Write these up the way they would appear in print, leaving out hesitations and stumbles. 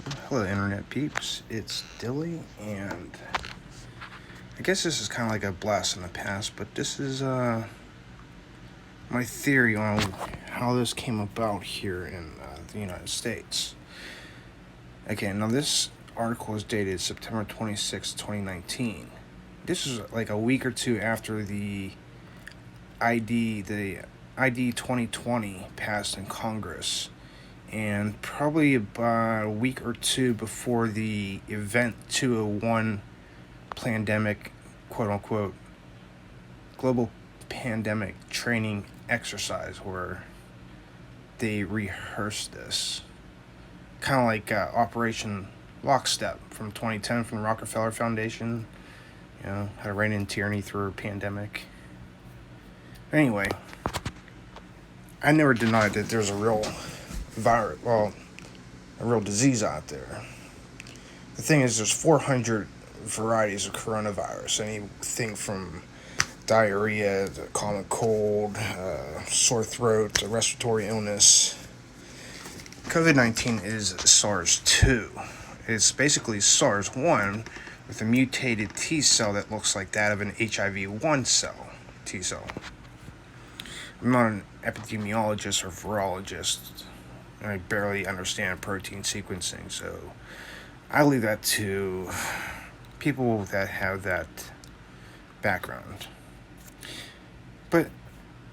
Hello, internet peeps. It's Dilly, and I guess this is kind of like a blast in the past, but this is my theory on how this came about here in the United States. Okay, now this article is dated September 26, 2019. This is like a week or two after the ID 2020 passed in Congress, and probably about a week or two before the Event 201 pandemic, quote unquote, global pandemic training exercise where they rehearsed this. Kind of like Operation Lockstep from 2010 from the Rockefeller Foundation. How to rein in tyranny through a pandemic. Anyway, I never denied that there's a real virus, well, a real disease out there. The thing is, there's 400 varieties of coronavirus. Anything from diarrhea, the common cold, sore throat, respiratory illness. COVID-19 is SARS-2. It's basically SARS-1 with a mutated T cell that looks like that of an HIV-1 cell, T cell. I'm not an epidemiologist or virologist. I barely understand protein sequencing, so I leave that to people that have that background. But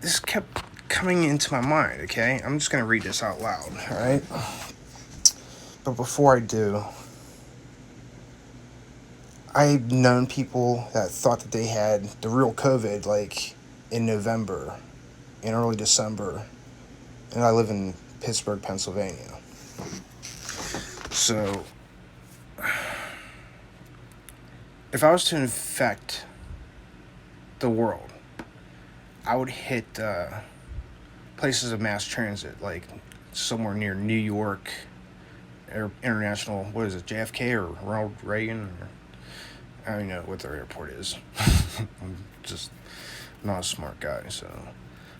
this kept coming into my mind, okay? I'm just going to read this out loud, alright? But before I do, I've known people that thought that they had the real COVID, like, in November, in early December, and I live in Pittsburgh, Pennsylvania. So, if I was to infect the world, I would hit places of mass transit, like somewhere near New York, International, what is it, JFK or Ronald Reagan? Or, I don't know what their airport is. I'm just not a smart guy, so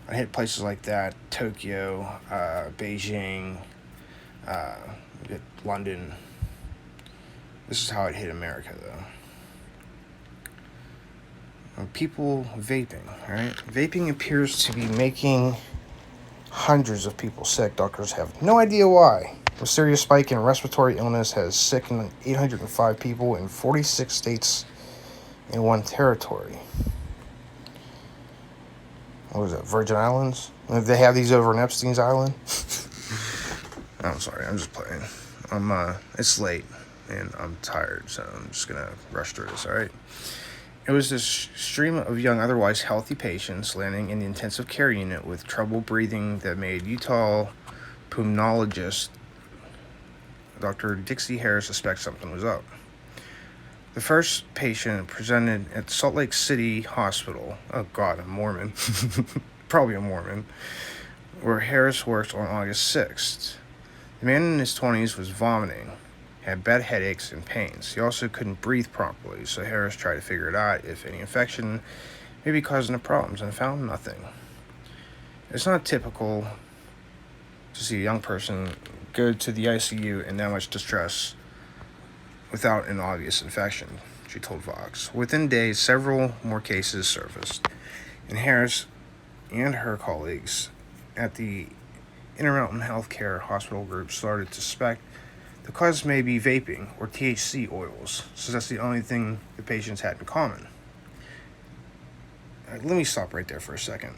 I hit places like that, Tokyo, Beijing, London. This is how it hit America, though. People vaping, right? Vaping appears to be making hundreds of people sick. Doctors have no idea why. A serious spike in respiratory illness has sickened 805 people in 46 states in one territory. What was that, Virgin Islands? They have these over in Epstein's Island? I'm sorry, I'm just playing. It's late, and I'm tired, so I'm just gonna rush through this, alright? It was this stream of young, otherwise healthy patients landing in the intensive care unit with trouble breathing that made Utah pulmonologist Dr. Dixie Harris suspect something was up. The first patient presented at Salt Lake City Hospital. Oh God, a Mormon. Probably a Mormon. Where Harris worked on August 6th. The man in his 20s was vomiting, had bad headaches and pains. He also couldn't breathe properly, so Harris tried to figure it out if any infection may be causing the problems, and found nothing. It's not typical to see a young person go to the ICU in that much distress without an obvious infection, she told Vox. Within days, several more cases surfaced, and Harris and her colleagues at the Intermountain Healthcare Hospital Group started to suspect the cause may be vaping or THC oils, so that's the only thing the patients had in common. Let me stop right there for a second.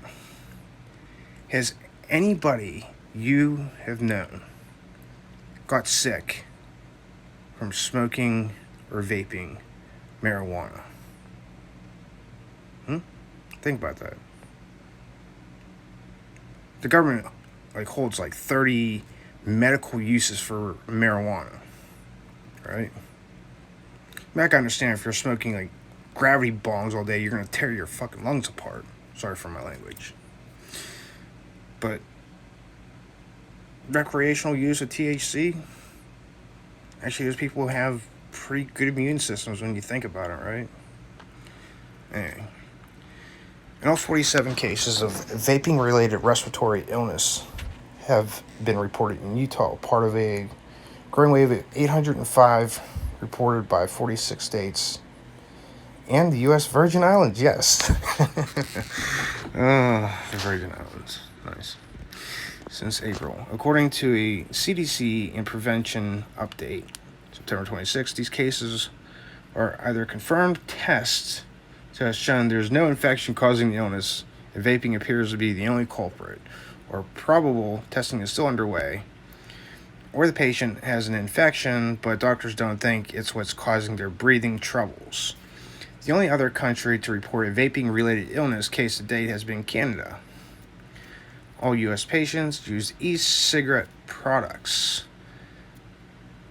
Has anybody you have known got sick from smoking or vaping marijuana? Think about that. The government holds 30 medical uses for marijuana, right? I can understand if you're smoking gravity bongs all day, you're gonna tear your fucking lungs apart. Sorry for my language. But recreational use of THC, actually, those people have pretty good immune systems when you think about it, right? Anyway, in all 47 cases of vaping-related respiratory illness have been reported in Utah, part of a Growing wave at 805 reported by 46 states. And the U.S. Virgin Islands, yes. The Virgin Islands. Nice. Since April. According to a CDC and prevention update, September 26th, these cases are either confirmed tests that have shown there's no infection causing the illness, and vaping appears to be the only culprit, or probable testing is still underway, or the patient has an infection, but doctors don't think it's what's causing their breathing troubles. The only other country to report a vaping-related illness case to date has been Canada. All U.S. patients used e-cigarette products,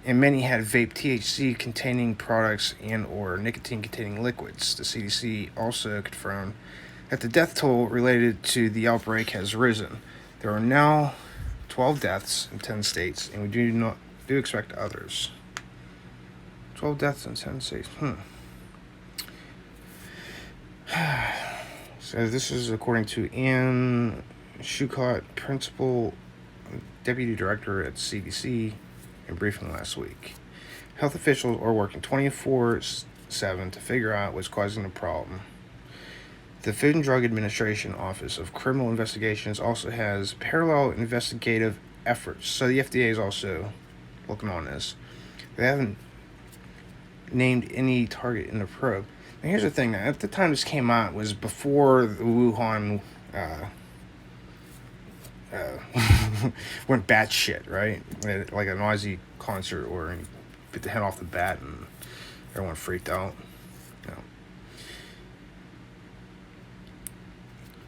and many had vape THC-containing products and or nicotine-containing liquids. The CDC also confirmed that the death toll related to the outbreak has risen. There are now 12 deaths in 10 states, and we do expect others. 12 deaths in 10 states. So this is according to Ann Schucott, Principal Deputy Director at CDC, in briefing last week. Health officials are working 24/7 to figure out what's causing the problem. The Food and Drug Administration Office of Criminal Investigations also has parallel investigative efforts, so the FDA is also looking on this. They haven't named any target in the probe. Now here's the thing, at the time this came out was before the Wuhan went batshit, right? Like a Nazi concert where you bit the head off the bat and everyone freaked out.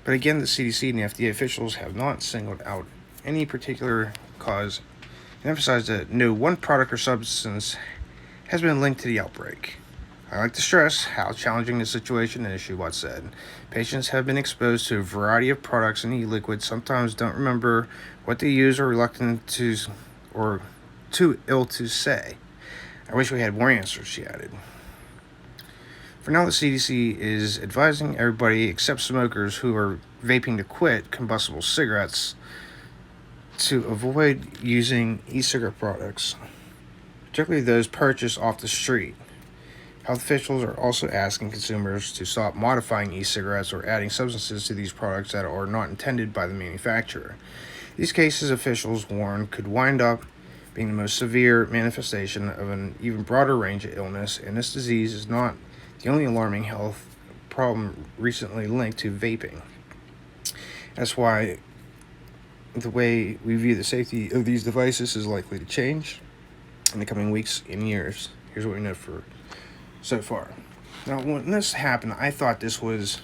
But again, the CDC and the FDA officials have not singled out any particular cause and emphasized that no one product or substance has been linked to the outbreak. I like to stress how challenging the situation is, Schucott said. Patients have been exposed to a variety of products and e-liquids, sometimes don't remember what they use or reluctant to or too ill to say. I wish we had more answers, she added. For now, the CDC is advising everybody except smokers who are vaping to quit combustible cigarettes to avoid using e-cigarette products, particularly those purchased off the street. Health officials are also asking consumers to stop modifying e-cigarettes or adding substances to these products that are not intended by the manufacturer. These cases, officials warn, could wind up being the most severe manifestation of an even broader range of illness, and this disease is not the only alarming health problem recently linked to vaping. That's why the way we view the safety of these devices is likely to change in the coming weeks and years. Here's what we know for so far. Now, when this happened, I thought this was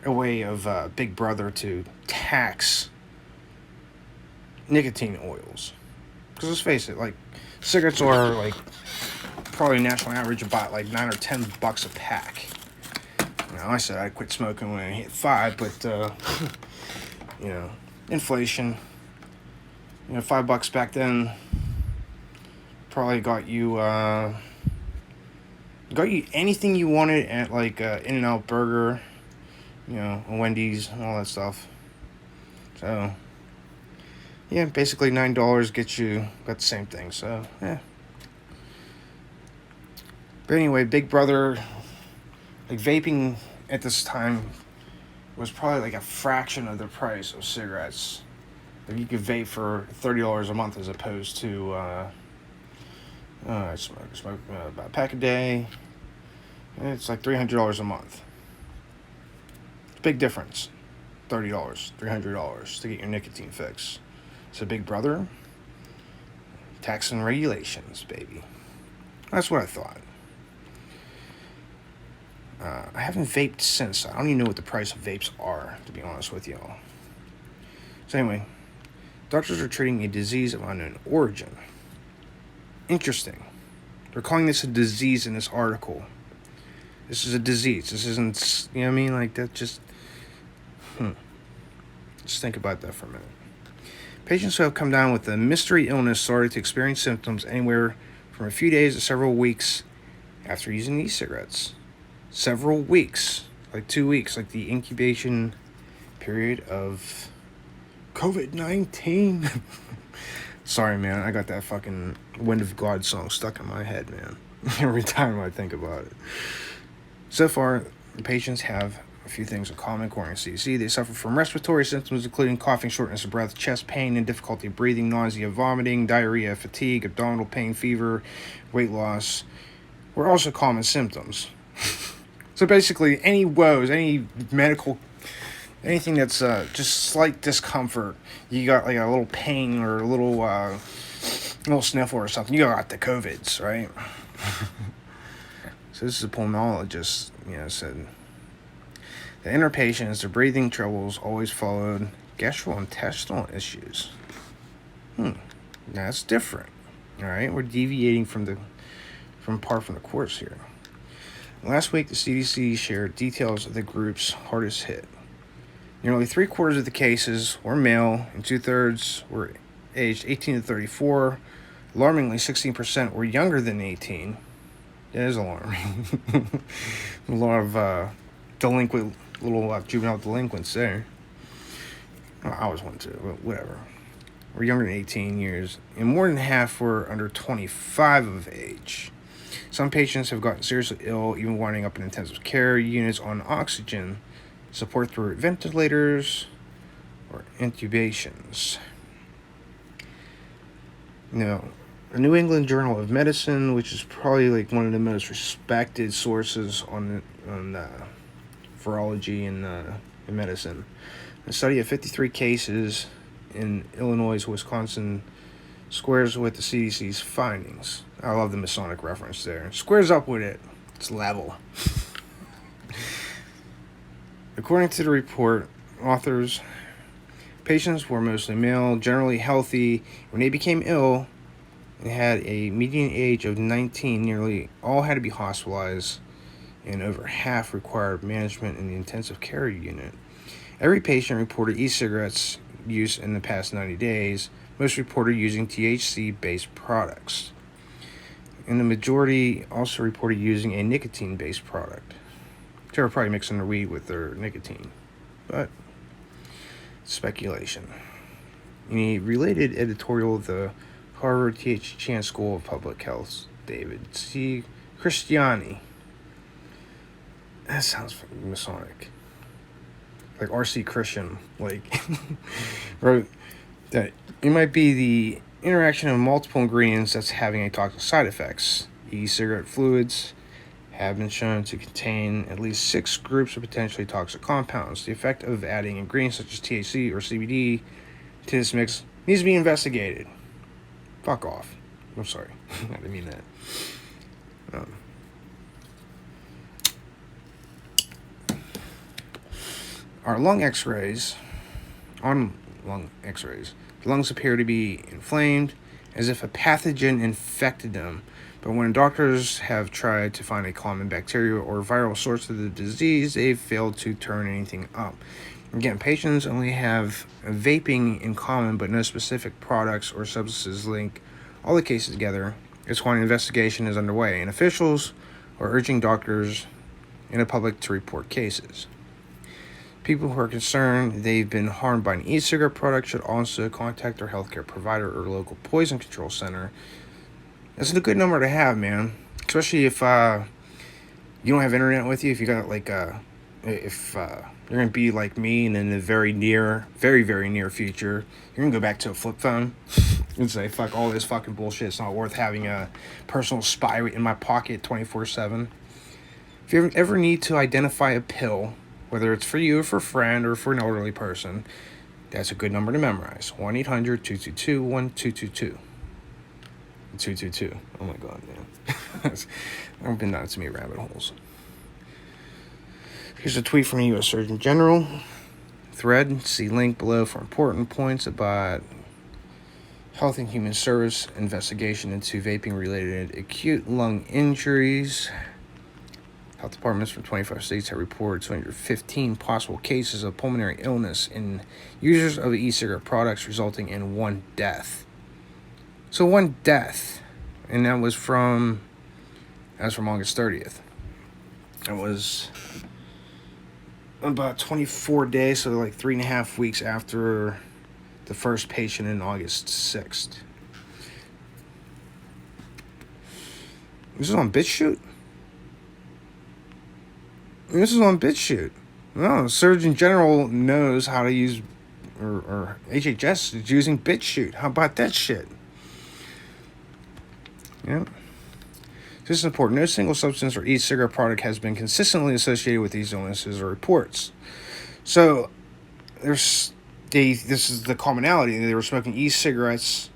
a way of Big Brother to tax nicotine oils. Because let's face it, like, cigarettes are, like, probably national average about, like, $9 or $10 a pack. I said I'd quit smoking when I hit 5, but, inflation. $5 back then probably got you anything you wanted at, like, In-N-Out Burger, a Wendy's, and all that stuff. So, yeah, basically $9 gets you got the same thing, so, yeah. But anyway, Big Brother, like, vaping at this time was probably like a fraction of the price of cigarettes. Like, you could vape for $30 a month as opposed to I smoke about a pack a day. It's like $300 a month. It's a big difference. $30, $300 to get your nicotine fix. So Big Brother, tax and regulations, baby. That's what I thought. I haven't vaped since. I don't even know what the price of vapes are, to be honest with y'all. So anyway, doctors are treating a disease of unknown origin. Interesting. They're calling this a disease in this article. This is a disease. This isn't, you know what I mean? Like, that just, Just think about that for a minute. Patients who have come down with a mystery illness started to experience symptoms anywhere from a few days to several weeks after using e-cigarettes. Several weeks, like 2 weeks, like the incubation period of COVID-19. Sorry, man. I got that fucking Wind of God song stuck in my head, man. Every time I think about it. So far, the patients have a few things in common according to CDC. They suffer from respiratory symptoms including coughing, shortness of breath, chest pain, and difficulty breathing, nausea, vomiting, diarrhea, fatigue, abdominal pain, fever, weight loss were also common symptoms. So basically, any woes, any medical, anything that's just slight discomfort, you got like a little pain or a little sniffle or something, you got the COVIDs, right? So this is a pulmonologist, said the inner patients, their breathing troubles always followed gastrointestinal issues. That's different. All right, we're deviating from the course here. Last week, the CDC shared details of the groups hardest hit. Nearly 3/4 of the cases were male, and 2/3 were aged 18 to 34. Alarmingly, 16% were younger than 18. That is alarming. A lot of delinquent, juvenile delinquents there. I was one too, but whatever. We're younger than 18 years, and more than half were under 25 of age. Some patients have gotten seriously ill, even winding up in intensive care units on oxygen, support through ventilators, or intubations. The New England Journal of Medicine, which is probably like one of the most respected sources on virology and in medicine, a study of 53 cases in Illinois, Wisconsin, squares with the CDC's findings. I love the Masonic reference there. Squares up with it. It's level. According to the report, authors, patients were mostly male, generally healthy. When they became ill, they had a median age of 19. Nearly all had to be hospitalized, and over half required management in the intensive care unit. Every patient reported e-cigarettes use in the past 90 days. Most reported using THC-based products. And the majority also reported using a nicotine-based product. They were probably mixing their weed with their nicotine. But speculation. In a related editorial of the Harvard T.H. Chan School of Public Health, David C. Christiani. That sounds Masonic. Like R.C. Christian, wrote that it might be the interaction of multiple ingredients that's having a toxic side effects. E-cigarette fluids have been shown to contain at least 6 groups of potentially toxic compounds. The effect of adding ingredients such as THC or CBD to this mix needs to be investigated. Fuck off. I'm sorry. I didn't mean that. On lung x-rays, the lungs appear to be inflamed as if a pathogen infected them. But when doctors have tried to find a common bacterial or viral source of the disease, they've failed to turn anything up. Again, patients only have vaping in common, but no specific products or substances link all the cases together. It's why an investigation is underway, and officials are urging doctors and the public to report cases. People who are concerned they've been harmed by an e-cigarette product should also contact their healthcare provider or local poison control center. That's a good number to have, man. Especially if you don't have internet with you. If you got if you're gonna be like me, and in the very, very near future, you're gonna go back to a flip phone and say, "Fuck all this fucking bullshit. It's not worth having a personal spy in my pocket 24/7." If you ever need to identify a pill, whether it's for you, or for a friend, or for an elderly person, that's a good number to memorize. 1-800-222-1222. 222. Oh my god, man. I've been down too many rabbit holes. Here's a tweet from the U.S. Surgeon General. Thread, see link below for important points about Health and Human Service investigation into vaping-related acute lung injuries. Health departments from 25 states have reported 215 possible cases of pulmonary illness in users of e-cigarette products, resulting in 1 death. So 1 death, and that was from August 30th. It was about 24 days, so like 3.5 weeks after the first patient in August 6th. This is on BitChute? This is on BitChute. No, Surgeon General knows how to use, or HHS is using BitChute. How about that shit? Yeah. This is important. No single substance or e-cigarette product has been consistently associated with these illnesses or reports. So, this is the commonality. They were smoking e-cigarettes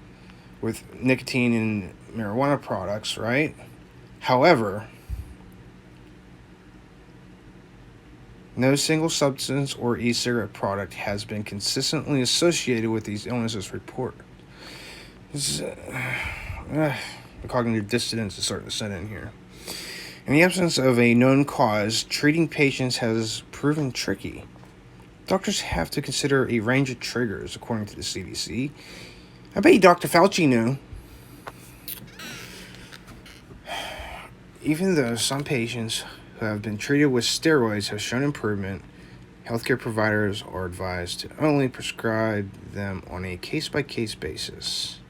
with nicotine and marijuana products, right? However, no single substance or e-cigarette product has been consistently associated with these illnesses report. The cognitive dissonance is starting to set in here. In the absence of a known cause, treating patients has proven tricky. Doctors have to consider a range of triggers, according to the CDC. I bet you Dr. Fauci knew. Even though some patients who have been treated with steroids have shown improvement, healthcare providers are advised to only prescribe them on a case-by-case basis.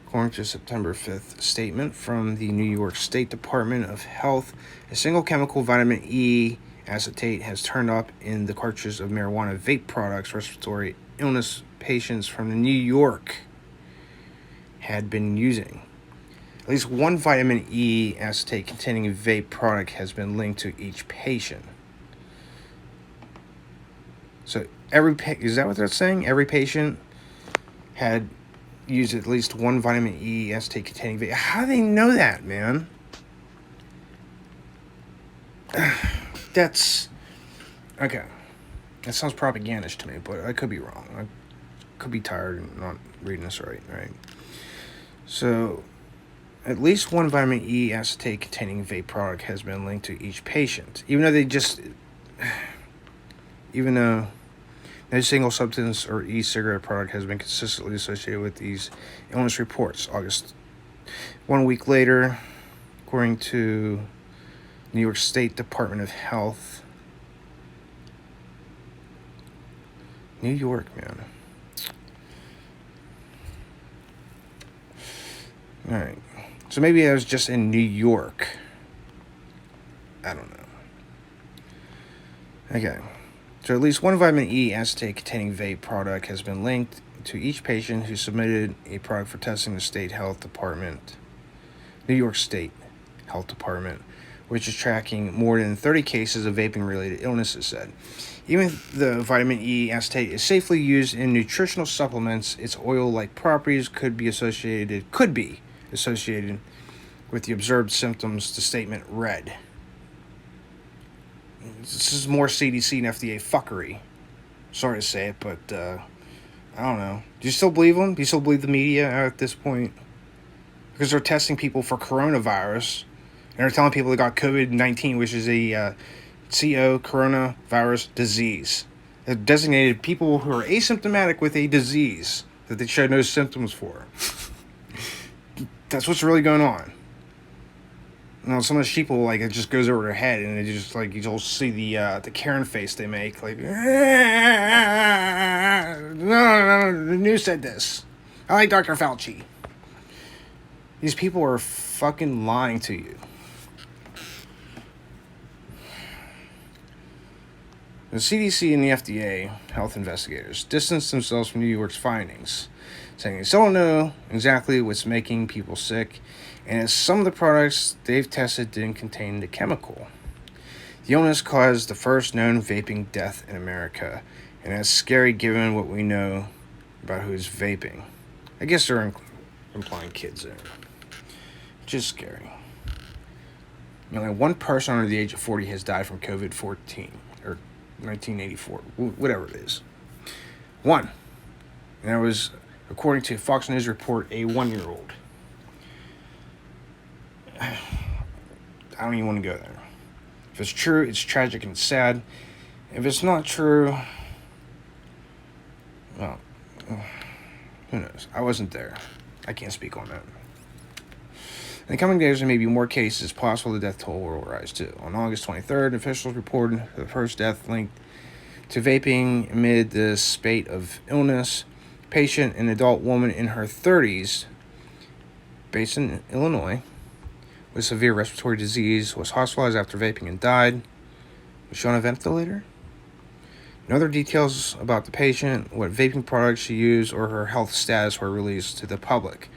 According to a September 5th statement from the New York State Department of Health, a single chemical vitamin E acetate has turned up in the cartridges of marijuana vape products respiratory illness patients from New York had been using. At least one vitamin E acetate containing a vape product has been linked to each patient. So is that what they're saying? Every patient had used at least one vitamin E acetate containing vape. How do they know that, man? That's okay. That sounds propagandish to me, but I could be wrong. I could be tired and not reading this right? So, at least one vitamin E acetate containing vape product has been linked to each patient, even though no single substance or e-cigarette product has been consistently associated with these illness reports. 1 week later, according to New York State Department of Health. New York, man. Alright. So maybe I was just in New York. I don't know. Okay. So at least one vitamin E acetate containing vape product has been linked to each patient who submitted a product for testing to the State Health Department, New York State Health Department, which is tracking more than 30 cases of vaping-related illnesses, said. Even the vitamin E acetate is safely used in nutritional supplements, its oil-like properties could be associated with the observed symptoms, the statement read. This is more CDC and FDA fuckery. Sorry to say it, but I don't know. Do you still believe them? Do you still believe the media at this point? Because they're testing people for coronavirus, and they're telling people they got COVID-19, which is a CO, coronavirus disease. They designated people who are asymptomatic with a disease that they showed no symptoms for. That's what's really going on. You know, some of the people, like, it just goes over their head, and it just, like, you'll see the Karen face they make, like, no, the news said this. I like Dr. Fauci. These people are fucking lying to you. The CDC and the FDA health investigators distanced themselves from New York's findings, saying they still don't know exactly what's making people sick, and as some of the products they've tested didn't contain the chemical. The illness caused the first known vaping death in America, and that's scary given what we know about who's vaping. I guess they're implying kids there. Just scary. You know, like one person under the age of 40 has died from COVID-14, or 1984, whatever it is. One. And that was, according to a Fox News report, a 1-year-old. I don't even want to go there. If it's true, it's tragic and sad. If it's not true, well, who knows? I wasn't there. I can't speak on that. In the coming days, there may be more cases. Possible the death toll will rise too. On August 23rd, officials reported the first death linked to vaping amid the spate of illness. Patient, an adult woman in her 30s, based in Illinois, with severe respiratory disease was hospitalized after vaping and died. Was she on a ventilator? No other details about the patient, what vaping products she used, or her health status were released to the public.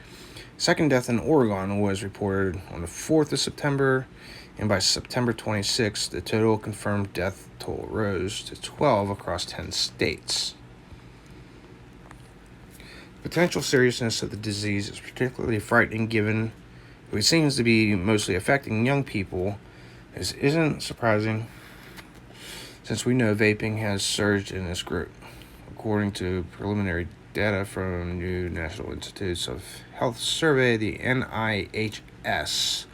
Second death in Oregon was reported on the 4th of September, and by September 26th, the total confirmed death toll rose to 12 across 10 states. The potential seriousness of the disease is particularly frightening given it seems to be mostly affecting young people. This isn't surprising since we know vaping has surged in this group. According to preliminary data from New National Institutes of Health survey, the NIHS,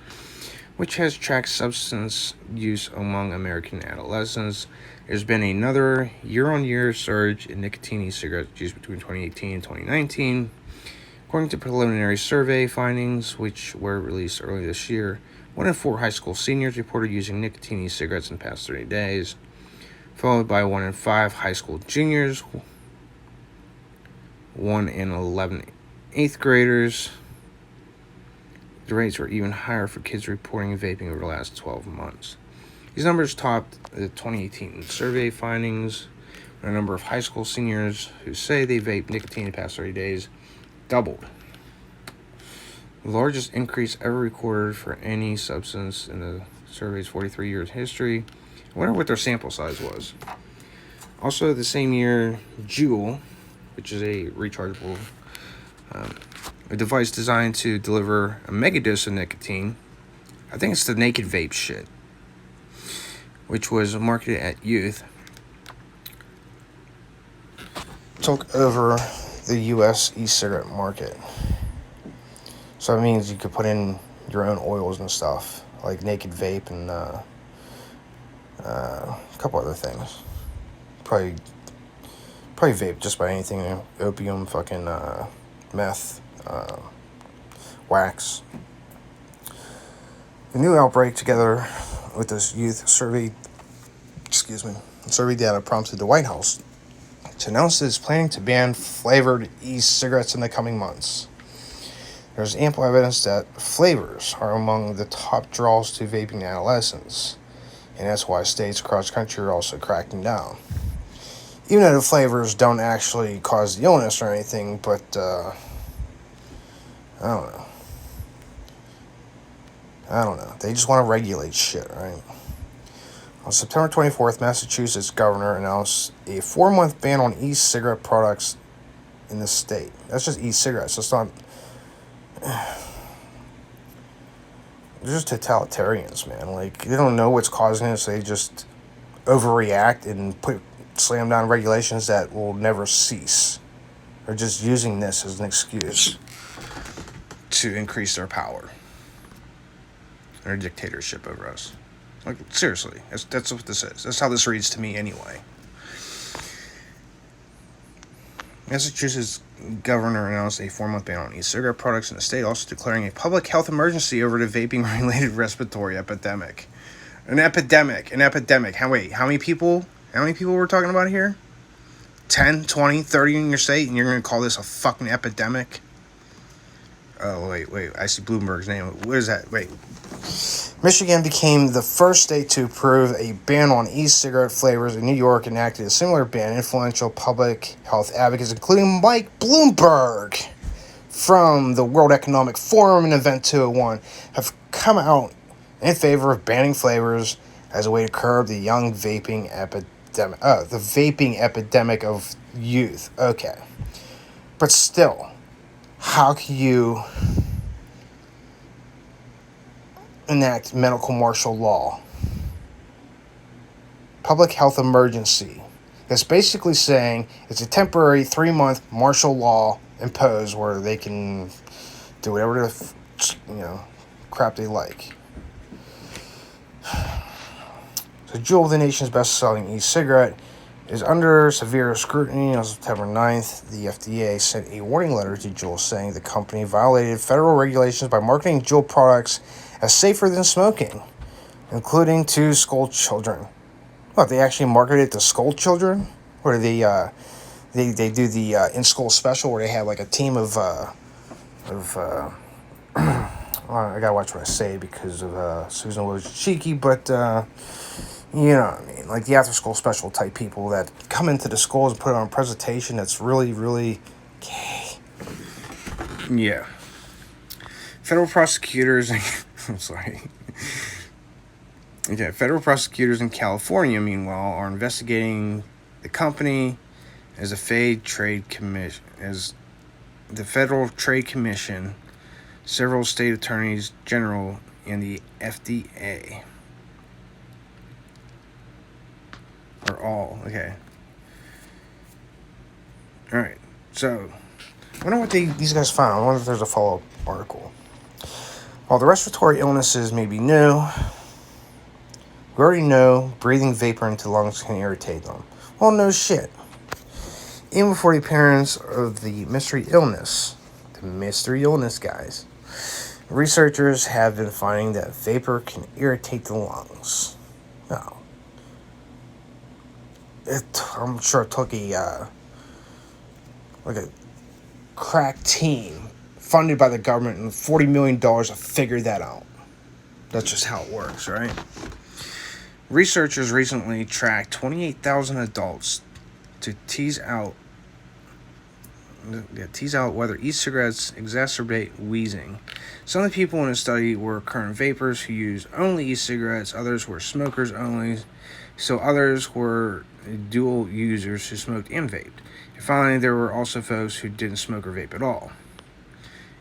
which has tracked substance use among American adolescents, there's been another year-on-year surge in nicotine e-cigarette use between 2018 and 2019. According to preliminary survey findings, which were released earlier this year, 1 in 4 high school seniors reported using nicotine e-cigarettes in the past 30 days, followed by 1 in 5 high school juniors, 1 in 11 8th graders. The rates were even higher for kids reporting vaping over the last 12 months. These numbers topped the 2018 survey findings, when a number of high school seniors who say they vape nicotine in the past 30 days doubled. The largest increase ever recorded for any substance in the survey's 43 years history. I wonder what their sample size was. Also, the same year, Juul, which is a rechargeable a device designed to deliver a megadose of nicotine. I think it's the naked vape shit, which was marketed at youth, took over the U.S. e-cigarette market. So it means you could put in your own oils and stuff, like naked vape and a couple other things. Probably vape just by anything, you know, opium, fucking meth, wax. The new outbreak, together with this youth survey data, prompted the White House to announce it is planning to ban flavored e-cigarettes in the coming months. There's ample evidence that flavors are among the top draws to vaping adolescents, and that's why states across the country are also cracking down. Even though the flavors don't actually cause the illness or anything, but I don't know. They just want to regulate shit, right? On September 24th, Massachusetts governor announced a 4-month ban on e-cigarette products in the state. That's just e-cigarettes. It's not... They're just totalitarians, man. Like, they don't know what's causing it, so they just overreact and slam down regulations that will never cease. They're just using this as an excuse to increase their power, their dictatorship over us. Like, seriously, that's what this is. That's how this reads to me anyway. Massachusetts governor announced a 4-month ban on e-cigarette products in the state, also declaring a public health emergency over the vaping-related respiratory epidemic. An epidemic. How many people we're talking about here? 10, 20, 30 in your state, and you're going to call this a fucking epidemic? Oh, wait, I see Bloomberg's name. What is that? Wait. Michigan became the first state to approve a ban on e-cigarette flavors, and New York enacted a similar ban. Influential public health advocates, including Mike Bloomberg from the World Economic Forum and Event 201, have come out in favor of banning flavors as a way to curb the young vaping epidemic. The vaping epidemic of youth. Okay. But still, how can you enact medical martial law, public health emergency? That's basically saying it's a temporary 3-month martial law imposed where they can do whatever the crap they like. So Juul, the nation's best-selling e-cigarette, is under severe scrutiny. On September 9th, the FDA sent a warning letter to Juul saying the company violated federal regulations by marketing Juul products as safer than smoking, including to school children. What, they actually marketed it to school children? Or they do the in-school special where they have like a team of I gotta watch what I say because of Susan Wojcicki, but you know what I mean, like the after school special type people that come into the schools and put on a presentation that's really, really gay. Yeah. Federal prosecutors, I'm sorry. Yeah, federal prosecutors in California, meanwhile, are investigating the company as the Federal Trade Commission, several state attorneys general, and the FDA. Are all okay. All right. So, I wonder what these guys found. I wonder if there's a follow-up article. While the respiratory illnesses may be new, we already know breathing vapor into lungs can irritate them. Well, no shit. Even before the appearance of the mystery illness, guys, researchers have been finding that vapor can irritate the lungs. Now, I'm sure it took a crack team funded by the government and $40 million to figure that out. That's just how it works, right? Researchers recently tracked 28,000 adults to tease out whether e-cigarettes exacerbate wheezing. Some of the people in the study were current vapers who use only e-cigarettes, others were smokers only, so others were dual users who smoked and vaped. And finally, there were also folks who didn't smoke or vape at all.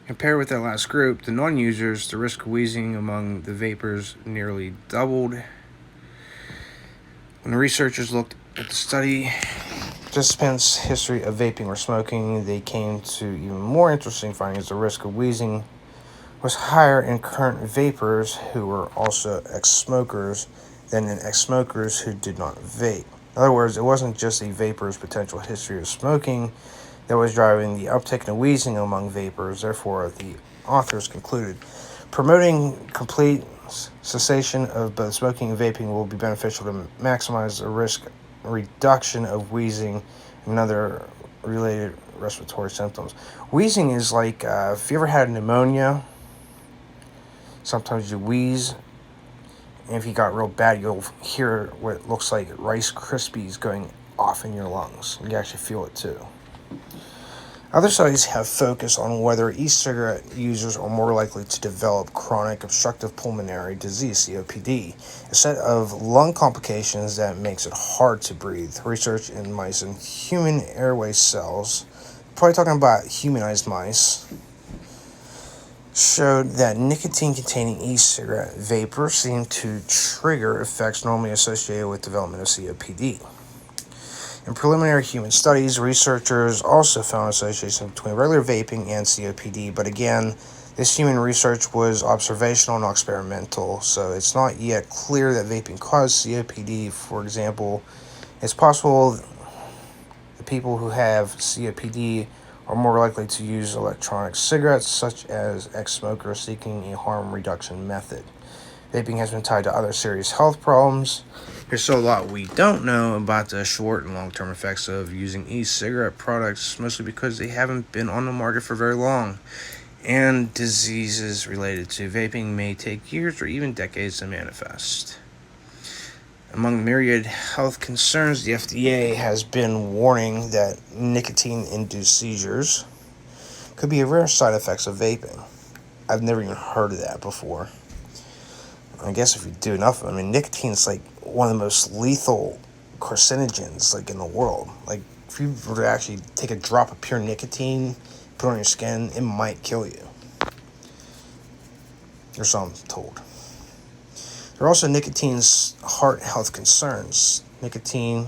Compared with that last group, the non-users, the risk of wheezing among the vapers nearly doubled. When the researchers looked at the study participants' history of vaping or smoking, they came to even more interesting findings. The risk of wheezing was higher in current vapers who were also ex-smokers than in ex-smokers who did not vape. In other words, it wasn't just the vapor's potential history of smoking that was driving the uptick in wheezing among vapers. Therefore, the authors concluded, promoting complete cessation of both smoking and vaping will be beneficial to maximize the risk reduction of wheezing and other related respiratory symptoms. Wheezing is like, if you ever had pneumonia, sometimes you wheeze, and if you got real bad, you'll hear what looks like Rice Krispies going off in your lungs. You actually feel it too. Other studies have focused on whether e-cigarette users are more likely to develop chronic obstructive pulmonary disease, COPD, a set of lung complications that makes it hard to breathe. Research in mice and human airway cells, probably talking about humanized mice, showed that nicotine-containing e-cigarette vapor seemed to trigger effects normally associated with development of COPD. In preliminary human studies, researchers also found association between regular vaping and COPD, but again, this human research was observational, not experimental, so it's not yet clear that vaping caused COPD. For example, it's possible the people who have COPD are more likely to use electronic cigarettes, such as ex-smokers seeking a harm reduction method. Vaping has been tied to other serious health problems. There's still a lot we don't know about the short and long-term effects of using e-cigarette products, mostly because they haven't been on the market for very long. And diseases related to vaping may take years or even decades to manifest. Among the myriad health concerns, the FDA has been warning that nicotine-induced seizures could be a rare side effects of vaping. I've never even heard of that before. I guess if you do enough, nicotine is like one of the most lethal carcinogens like in the world. Like if you were to actually take a drop of pure nicotine, put it on your skin, it might kill you. Or so I'm told. There are also nicotine's heart health concerns. Nicotine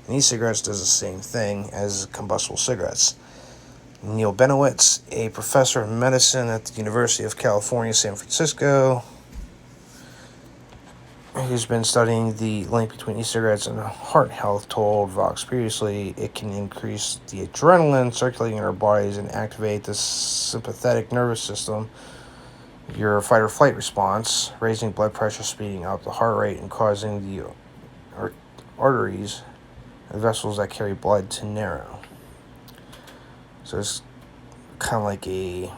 in e-cigarettes does the same thing as combustible cigarettes. Neil Benowitz, a professor of medicine at the University of California, San Francisco, who's been studying the link between e-cigarettes and heart health, told Vox previously it can increase the adrenaline circulating in our bodies and activate the sympathetic nervous system, your fight or flight response, raising blood pressure, speeding up the heart rate, and causing the arteries and vessels that carry blood to narrow. So it's kind of like a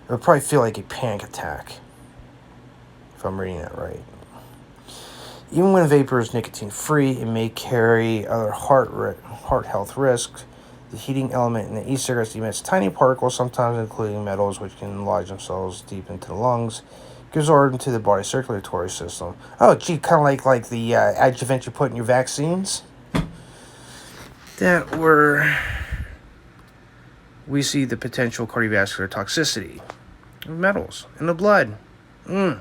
It would probably feel like a panic attack, if I'm reading that right. Even when vapor is nicotine-free, it may carry other heart health risks. The heating element in the e-cigarettes emits tiny particles, sometimes including metals, which can lodge themselves deep into the lungs, gives order into the body's circulatory system. Oh, gee, kind of like the adjuvant you put in your vaccines. That were we see the potential cardiovascular toxicity of metals in the blood. Why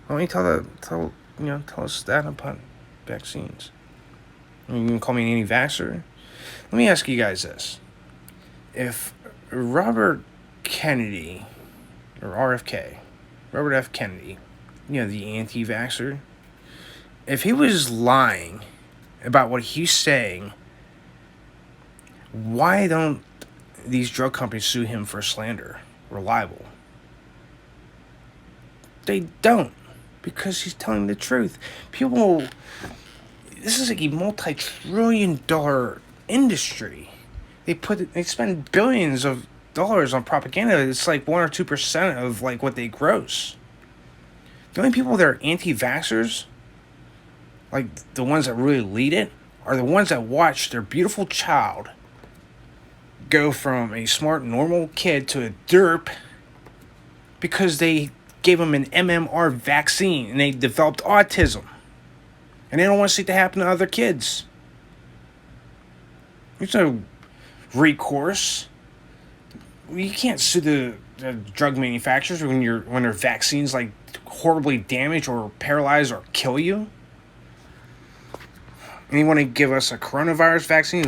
don't you tell us that about vaccines? You can call me an anti-vaxxer. Let me ask you guys this: if Robert Kennedy, or RFK, Robert F. Kennedy, the anti-vaxxer, if he was lying about what he's saying, why don't these drug companies sue him for slander or libel? They don't, because he's telling the truth. This is like a multi-trillion-dollar industry. They spend billions of dollars on propaganda. It's like 1 or 2% of like what they gross. The only people that are anti-vaxxers, like the ones that really lead it, are the ones that watch their beautiful child go from a smart, normal kid to a derp because they gave him an MMR vaccine and they developed autism. And they don't want to see it happen to other kids. There's no recourse. You can't sue the drug manufacturers when their vaccines like horribly damage or paralyze or kill you. And you want to give us a coronavirus vaccine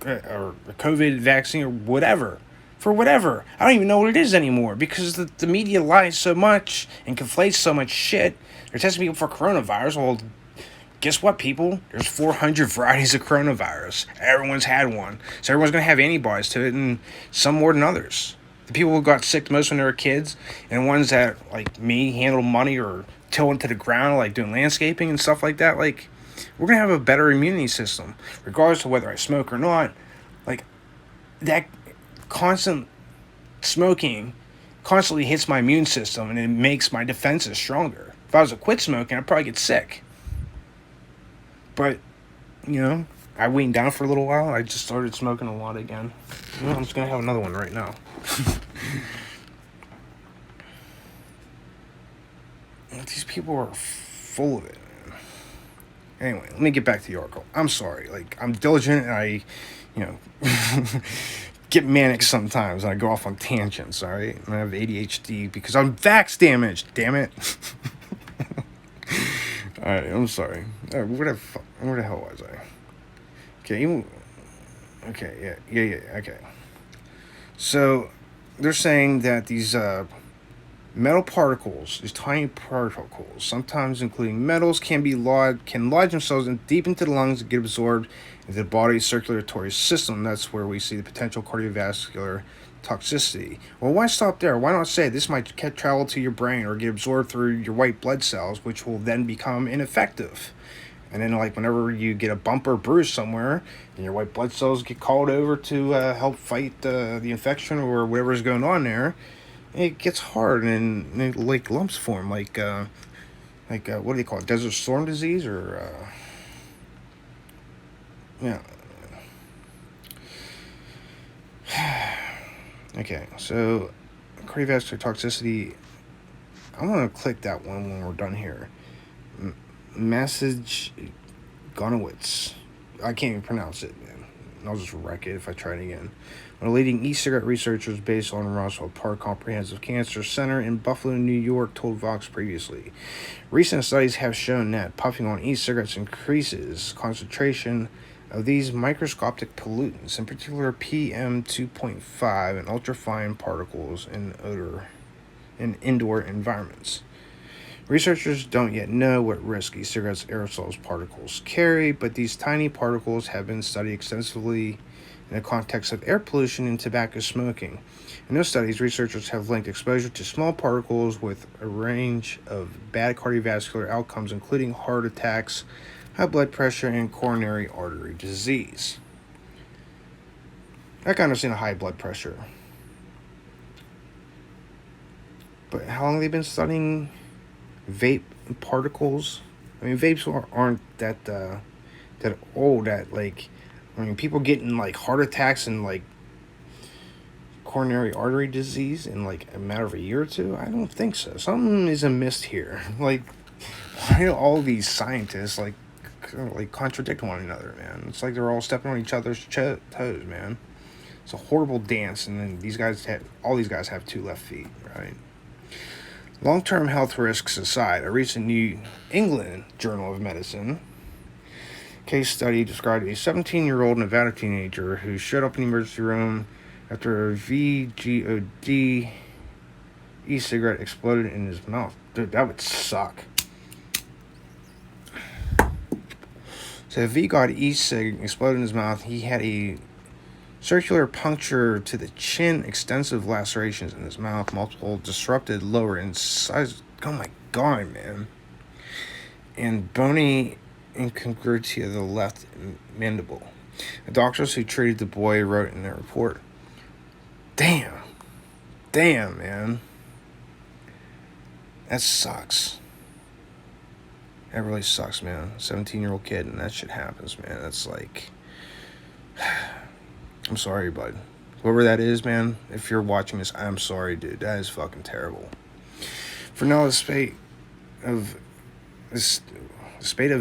or a COVID vaccine or whatever. For whatever. I don't even know what it is anymore because the media lies so much and conflates so much shit. They're testing people for coronavirus. Well, guess what, people? There's 400 varieties of coronavirus. Everyone's had one. So everyone's going to have antibodies to it, and some more than others. The people who got sick most when they were kids, and the ones that, like me, handle money or till into the ground, like doing landscaping and stuff like that, like, we're going to have a better immunity system, regardless of whether I smoke or not. Like, that constant smoking constantly hits my immune system, and it makes my defenses stronger. If I was to quit smoking, I'd probably get sick. But, I weaned down for a little while. I just started smoking a lot again. I'm just going to have another one right now. These people are full of it. Anyway, let me get back to the article. I'm sorry. Like, I'm diligent and I, get manic sometimes and I go off on tangents, alright? And I have ADHD because I'm vax damaged, damn it. Alright, I'm sorry. Where the hell was I? Okay, okay. So, they're saying that these metal particles, these tiny particles, sometimes including metals, can lodge themselves deep into the lungs and get absorbed into the body's circulatory system. That's where we see the potential cardiovascular toxicity. Well, why stop there? Why not say this might travel to your brain or get absorbed through your white blood cells, which will then become ineffective? And then, like, whenever you get a bump or bruise somewhere, and your white blood cells get called over to help fight the infection or whatever's going on there, it gets hard and like lumps form, like what do they call it? Desert storm disease or yeah. Okay, so cardiovascular toxicity. I'm gonna click that one when we're done here. Message Gonowitz. I can't even pronounce it, man. I'll just wreck it if I try it again. One of the leading e-cigarette researchers based on Roswell Park Comprehensive Cancer Center in Buffalo, New York, told Vox previously. Recent studies have shown that puffing on e-cigarettes increases concentration of these microscopic pollutants, in particular PM2.5 and ultrafine particles in indoor environments. Researchers don't yet know what risk e-cigarettes aerosols particles carry, but these tiny particles have been studied extensively in the context of air pollution and tobacco smoking. In those studies, researchers have linked exposure to small particles with a range of bad cardiovascular outcomes, including heart attacks, high blood pressure, and coronary artery disease. I can understand high blood pressure. But how long have they been studying vape particles? I mean, vapes aren't that old. That like, I mean, people getting like heart attacks and like coronary artery disease in like a matter of a year or two. I don't think so. Something is amiss here. Like, why do all these scientists like contradict one another, man? It's like they're all stepping on each other's toes, man. It's a horrible dance, and then all these guys have 2 left feet, right? Long-term health risks aside, a recent New England Journal of Medicine case study described a 17-year-old Nevada teenager who showed up in the emergency room after a VGOD e-cigarette exploded in his mouth. Dude, that would suck. So the VGOD e-cig exploded in his mouth. He had a circular puncture to the chin, extensive lacerations in his mouth, multiple disrupted lower incisors. Oh my god, man. And bony incongruity of the left mandible. The doctors who treated the boy wrote in their report, Damn, man. That sucks. That really sucks, man. 17-year-old kid, and that shit happens, man. That's like... I'm sorry, bud. Whoever that is, man, if you're watching this, I'm sorry, dude. That is fucking terrible. For now, the spate of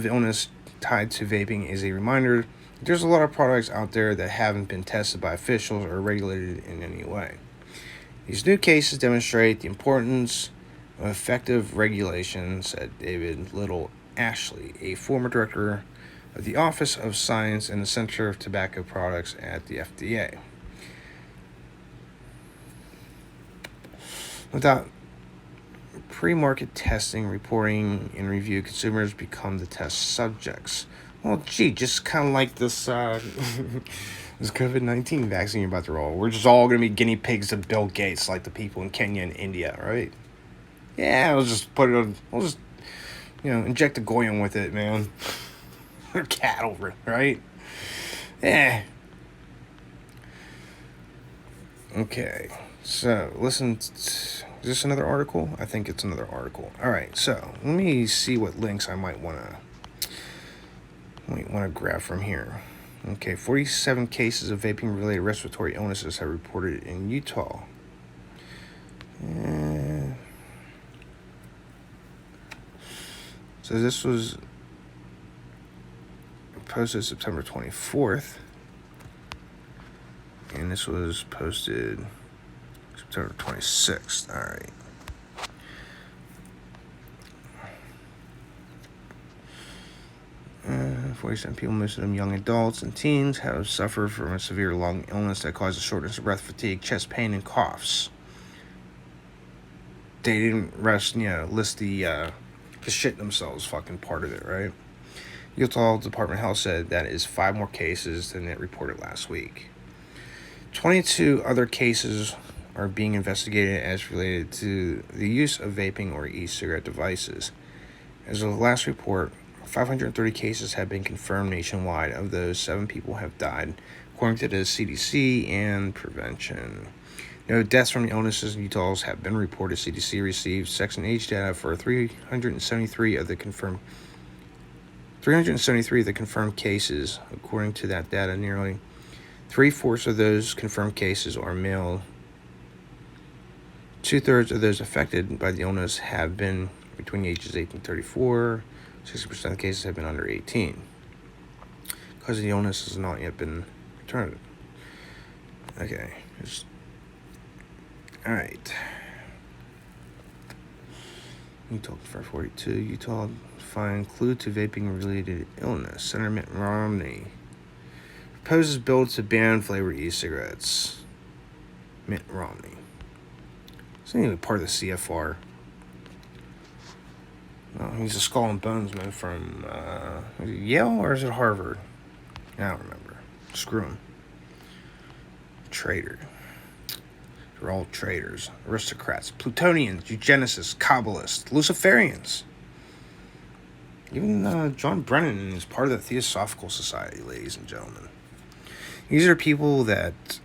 illness tied to vaping is a reminder that there's a lot of products out there that haven't been tested by officials or regulated in any way. These new cases demonstrate the importance of effective regulation, said David Little Ashley, a former director of the Office of Science and the Center of Tobacco Products at the FDA. Without pre-market testing, reporting, and review, consumers become the test subjects. Well, gee, just kind of like this this COVID-19 vaccine you're about to roll. We're just all going to be guinea pigs of Bill Gates, like the people in Kenya and India, right? Yeah, we'll just inject a goyim with it, man. Or cattle, right? Yeah. Okay, so listen. Is this another article? I think it's another article. All right, so let me see what links I might want to grab from here. Okay, 47 cases of vaping-related respiratory illnesses have reported in Utah. So this was posted September 24th, and this was posted September 26th. All right. Uh, 47 people, most of them young adults and teens, have suffered from a severe lung illness that causes shortness of breath, fatigue, chest pain, and coughs. They didn't list the shit themselves fucking part of it, right? Utah Department of Health said that is 5 more cases than it reported last week. 22 other cases are being investigated as related to the use of vaping or e-cigarette devices. As of the last report, 530 cases have been confirmed nationwide. Of those, 7 people have died, according to the CDC and prevention. No deaths from the illnesses in Utah have been reported. CDC received sex and age data for 373 of the confirmed cases. According to that data, nearly 3/4 of those confirmed cases are male. 2/3 of those affected by the illness have been between the ages 18 and 34. 60% of the cases have been under 18. Because the illness has not yet been returned. Okay. Alright. Utah for 42. Utah find clue to vaping-related illness. Senator Mitt Romney proposes bill to ban flavored e-cigarettes. Mitt Romney. He's not even part of the CFR. Oh, he's a skull and bones man from Yale, or is it Harvard? I don't remember. Screw him. Traitor. They're all traitors. Aristocrats. Plutonians. Eugenicists. Kabbalists. Luciferians. Even John Brennan is part of the Theosophical Society, ladies and gentlemen. These are people that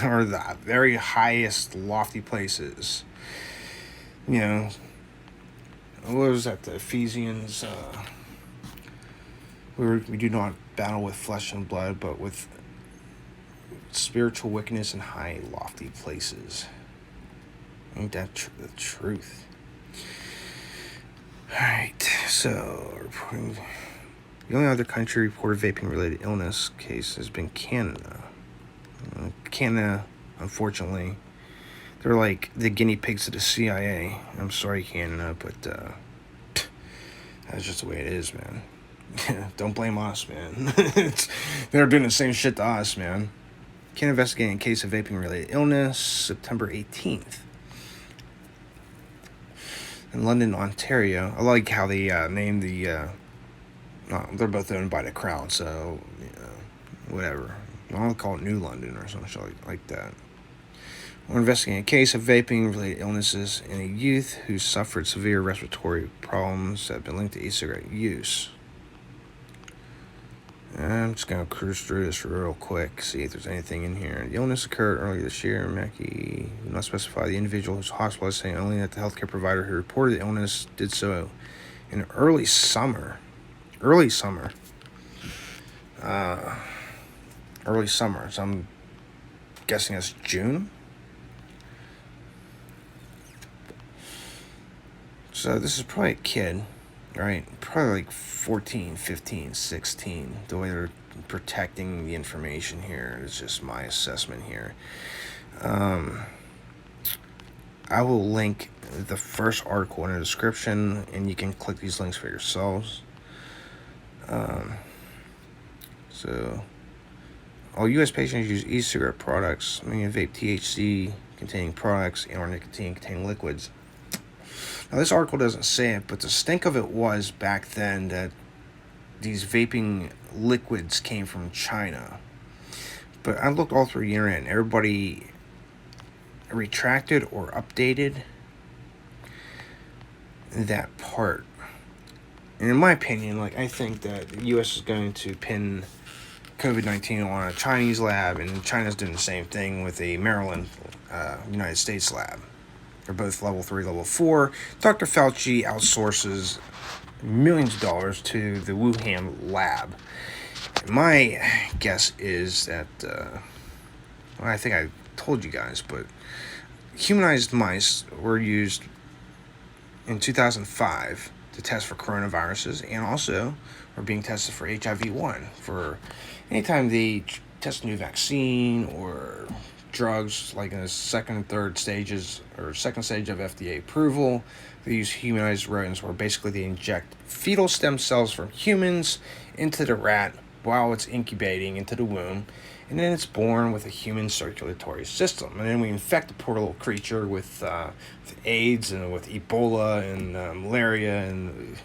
are the very highest, lofty places You know, what was that? The Ephesians. We do not battle with flesh and blood, but with spiritual wickedness in high, lofty places. Ain't that the truth? Alright, so reporting. The only other country reported vaping-related illness case has been Canada. Canada, unfortunately, they're like the guinea pigs of the CIA. I'm sorry, Canada, but that's just the way it is, man. Don't blame us, man. They're doing the same shit to us, man. Canada investigating a case of vaping-related illness September 18th. In London, Ontario. I like how they named the... they're both owned by the Crown, so whatever. I'll call it New London or something like that. We're investigating a case of vaping-related illnesses in a youth who suffered severe respiratory problems that have been linked to e-cigarette use. I'm just going to cruise through this real quick, see if there's anything in here. The illness occurred earlier this year. Mackey did not specify the individual who's hospitalized, saying only that the healthcare provider who reported the illness did so in early summer. Early summer, so I'm guessing it's June. So this is probably a kid, right? Probably like 14, 15, 16. The way they're protecting the information here is just my assessment here. I will link the first article in the description, and you can click these links for yourselves. So, all U.S. patients use e-cigarette products, meaning vape THC containing products and or nicotine containing liquids. Now, this article doesn't say it, but the stink of it was back then that these vaping liquids came from China. But I looked all through the internet, and everybody retracted or updated that part. And in my opinion, I think that the U.S. is going to pin COVID-19 on a Chinese lab, and China's doing the same thing with a Maryland, United States lab. They're both level 3, level 4. Dr. Fauci outsources millions of dollars to the Wuhan lab. My guess is that, I think I told you guys, but humanized mice were used in 2005 to test for coronaviruses, and also are being tested for HIV-1. For anytime they test a new vaccine or drugs, like in the second and third stages, or second stage of FDA approval, they use humanized rodents, where basically they inject fetal stem cells from humans into the rat while it's incubating into the womb, and then it's born with a human circulatory system. And then we infect the poor little creature with AIDS and with Ebola and malaria, and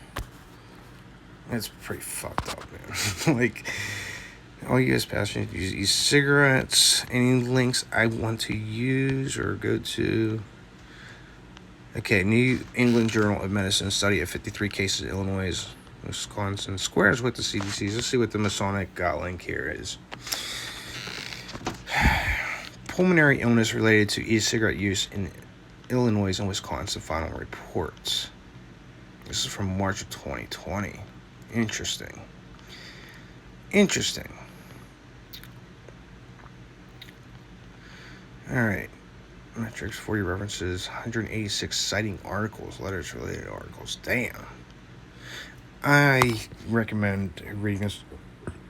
it's pretty fucked up, man. All U.S. passengers use e-cigarettes. Any links I want to use or go to? Okay, New England Journal of Medicine study of 53 cases in Illinois, Wisconsin squares with the CDC's. Let's see what the Masonic link here is. Pulmonary illness related to e-cigarette use in Illinois and Wisconsin final reports. This is from March of 2020. Interesting. Alright. Metrics, 40 references, 186 citing articles, letters related articles. Damn. I recommend reading this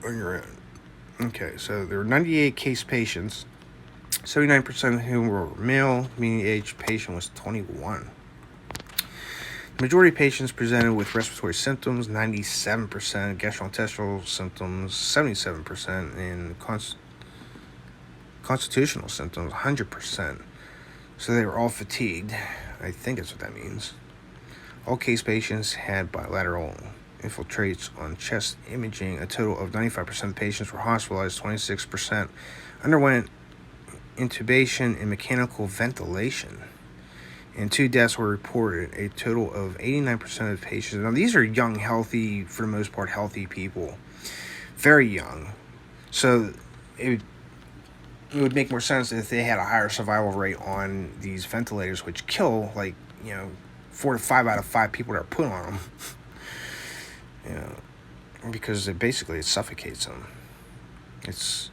on your own. Okay, so there were 98 case patients, 79% of whom were male, meaning the age patient was 21. The majority of patients presented with respiratory symptoms, 97%, gastrointestinal symptoms, 77%, and constitutional symptoms, 100%. So they were all fatigued. I think that's what that means. All case patients had bilateral infiltrates on chest imaging. A total of 95% of patients were hospitalized. 26% underwent intubation and mechanical ventilation. And 2 deaths were reported. A total of 89% of patients. Now, these are young, healthy, for the most part, healthy people. Very young. So, it would make more sense if they had a higher survival rate on these ventilators, which kill, like, 4 to 5 out of 5 people that are put on them. Because it suffocates them. It's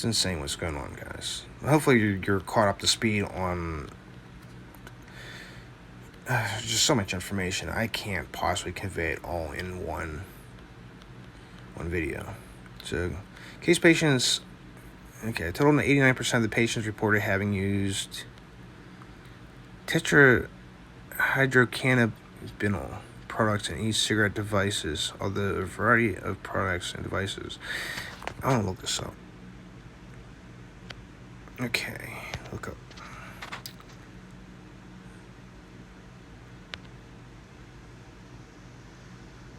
insane what's going on, guys. Hopefully you're caught up to speed on just so much information. I can't possibly convey it all in one video. So, case patients. Okay, a total of 89% of the patients reported having used tetrahydrocannabinol products in e-cigarette devices, although a variety of products and devices. I want to look this up. Okay, look up.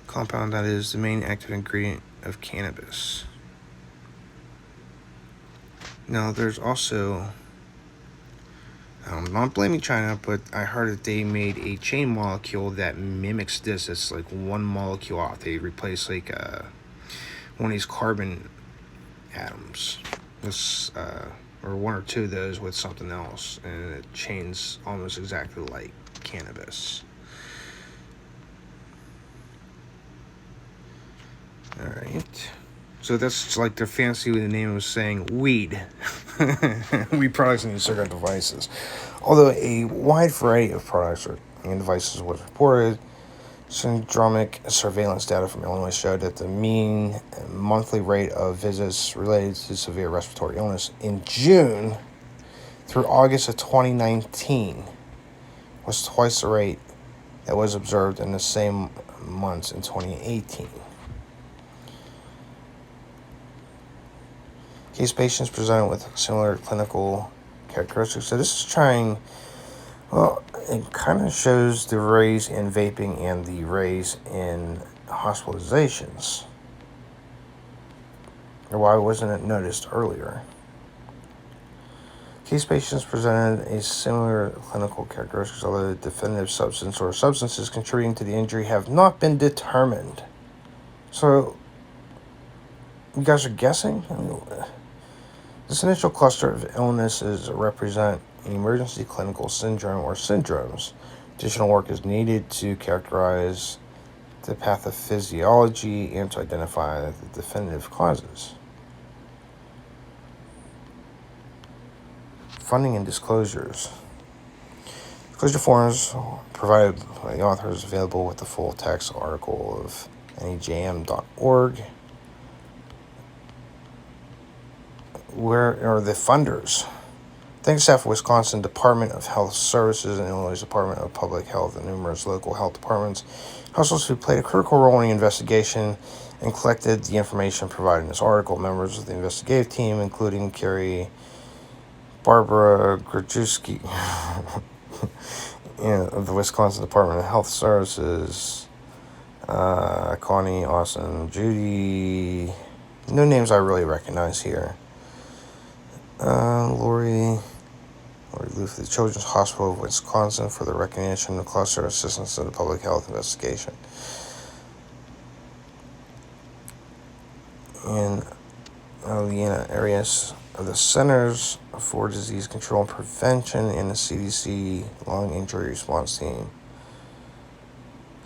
Compound that is the main active ingredient of cannabis. Now, there's also, I'm not blaming China, but I heard that they made a chain molecule that mimics this. It's like one molecule off. They replace like one of these carbon atoms, this or one or two of those with something else, and it chains almost exactly like cannabis. All right. So that's like their fancy with the name was saying weed. Weed products and cigarette devices. Although a wide variety of products and devices was reported, syndromic surveillance data from Illinois showed that the mean monthly rate of visits related to severe respiratory illness in June through August of 2019 was twice the rate that was observed in the same months in 2018. Case patients presented with similar clinical characteristics. So this is it kind of shows the raise in vaping and the raise in hospitalizations. Or why wasn't it noticed earlier? Case patients presented a similar clinical characteristics, although the definitive substance or substances contributing to the injury have not been determined. So, you guys are guessing? This initial cluster of illnesses represent an emergency clinical syndrome or syndromes. Additional work is needed to characterize the pathophysiology and to identify the definitive causes. Funding and disclosures. Disclosure forms provided by the authors available with the full text article of nejm.org. Where are the funders? Thanks to staff of Wisconsin Department of Health Services and Illinois Department of Public Health and numerous local health departments, households who played a critical role in the investigation and collected the information provided in this article. Members of the investigative team, including Carrie Barbara Grajewski of the Wisconsin Department of Health Services, Connie, Austin, Judy, no names I really recognize here. Lori Loof, the Children's Hospital of Wisconsin for the recognition of cluster assistance in the public health investigation. In Leanna areas of the Centers for Disease Control and Prevention and the CDC Lung Injury Response Team.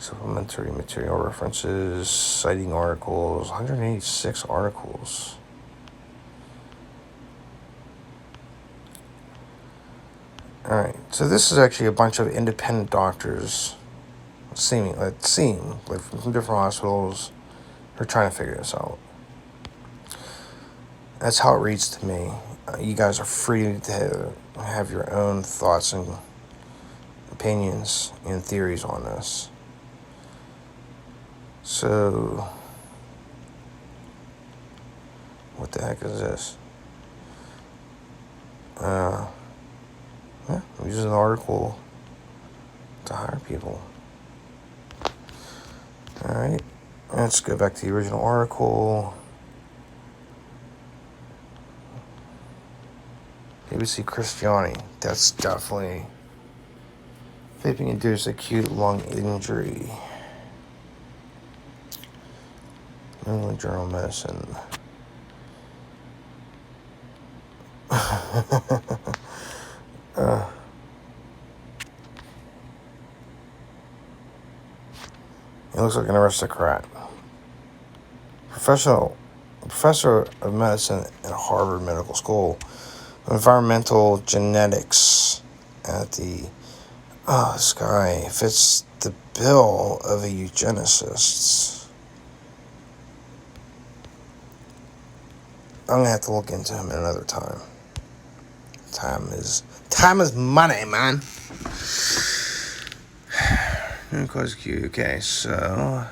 Supplementary material references, citing articles, 186 articles. Alright, so this is actually a bunch of independent doctors, from different hospitals, who are trying to figure this out. That's how it reads to me. You guys are free to have your own thoughts and opinions and theories on this. So, what the heck is this? I'm using an article to hire people. Alright, let's go back to the original article. ABC Christiani, that's definitely vaping-induced acute lung injury. New England Journal of Medicine. He looks like an aristocrat. Professor of medicine at Harvard Medical School, environmental genetics at the. Oh, this guy fits the bill of a eugenicist. I'm gonna have to look into him another time. Time is money, man. Okay, so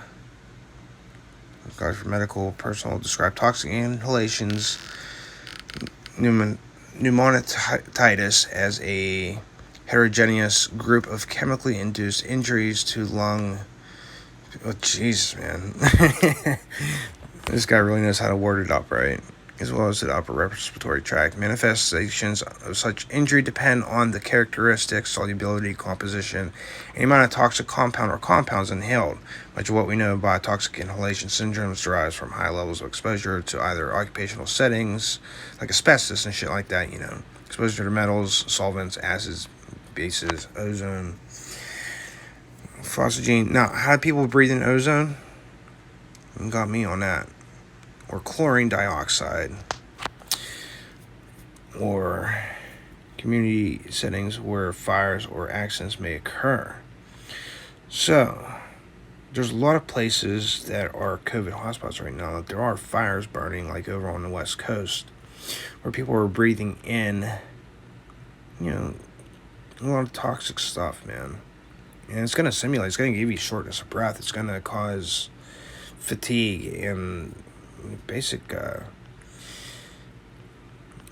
guys for medical personnel describe toxic inhalations, pneumonitis as a heterogeneous group of chemically induced injuries to lung. Oh, Jesus, man. This guy really knows how to word it up, right? As well as the upper respiratory tract. Manifestations of such injury depend on the characteristics, solubility, composition, and amount of toxic compound or compounds inhaled. Much of what we know about toxic inhalation syndromes derives from high levels of exposure to either occupational settings, like asbestos and shit like that, exposure to metals, solvents, acids, bases, ozone, phosgene. Now, how do people breathe in ozone? You got me on that. Or chlorine dioxide, or community settings where fires or accidents may occur. So, there's a lot of places that are COVID hotspots right now that there are fires burning, like over on the West Coast, where people are breathing in, a lot of toxic stuff, man. And it's going to it's going to give you shortness of breath. It's going to cause fatigue and basic.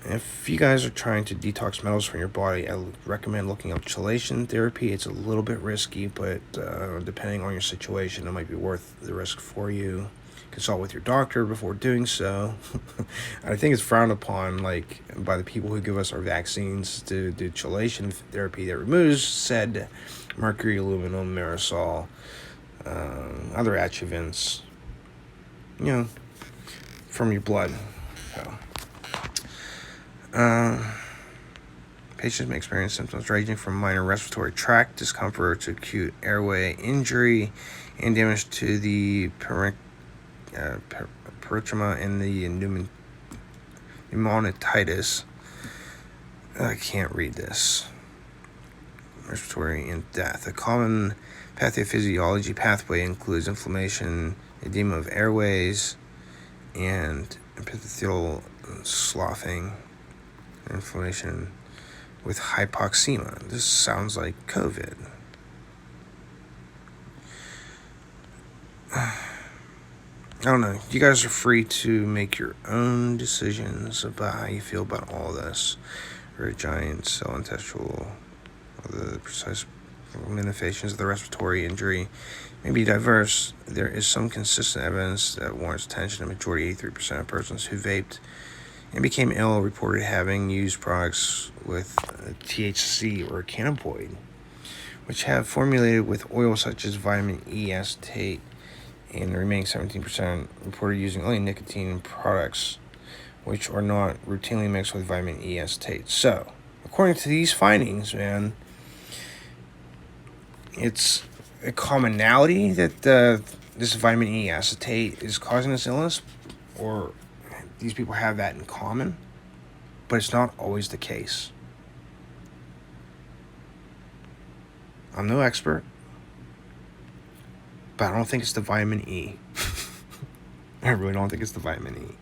If you guys are trying to detox metals from your body, I recommend looking up chelation therapy. It's a little bit risky, but depending on your situation, it might be worth the risk for you. Consult with your doctor before doing so. I think it's frowned upon, by the people who give us our vaccines, to do chelation therapy that removes said mercury, aluminum, aerosol, other adjuvants, from your blood. So, patients may experience symptoms ranging from minor respiratory tract discomfort to acute airway injury and damage to the parenchyma and the pneumonitis. I can't read this. Respiratory and death. A common pathophysiology pathway includes inflammation, edema of airways, and epithelial sloughing, inflammation with hypoxemia. This sounds like COVID. I don't know. You guys are free to make your own decisions about how you feel about all this. Very giant cell intestinal, the precise manifestations of the respiratory injury may be diverse. There is some consistent evidence that warrants attention. The majority, 83% of persons who vaped and became ill reported having used products with THC or cannabinoid, which have formulated with oil such as vitamin E acetate, and the remaining 17% reported using only nicotine products, which are not routinely mixed with vitamin E acetate. So, according to these findings, man, it's a commonality that this vitamin E acetate is causing this illness, or these people have that in common, but it's not always the case. I'm no expert, but I don't think it's the vitamin E. I really don't think it's the vitamin E.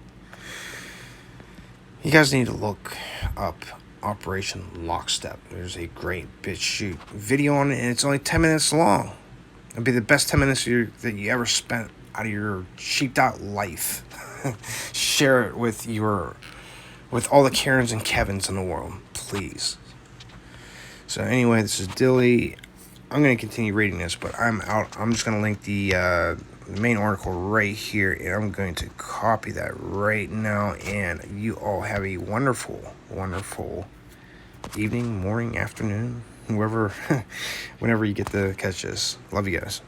You guys need to look up Operation Lockstep. There's a great BitChute video on it, and it's only 10 minutes long. It'll be the best 10 minutes that you ever spent out of your sheeped out life. Share it with all the Karens and Kevins in the world, please. So anyway, this is Dilly. I'm going to continue reading this, but I'm out. I'm just going to link the main article right here, and I'm going to copy that right now. And you all have a wonderful, wonderful evening, morning, afternoon, whenever you get to catch this. Love you guys.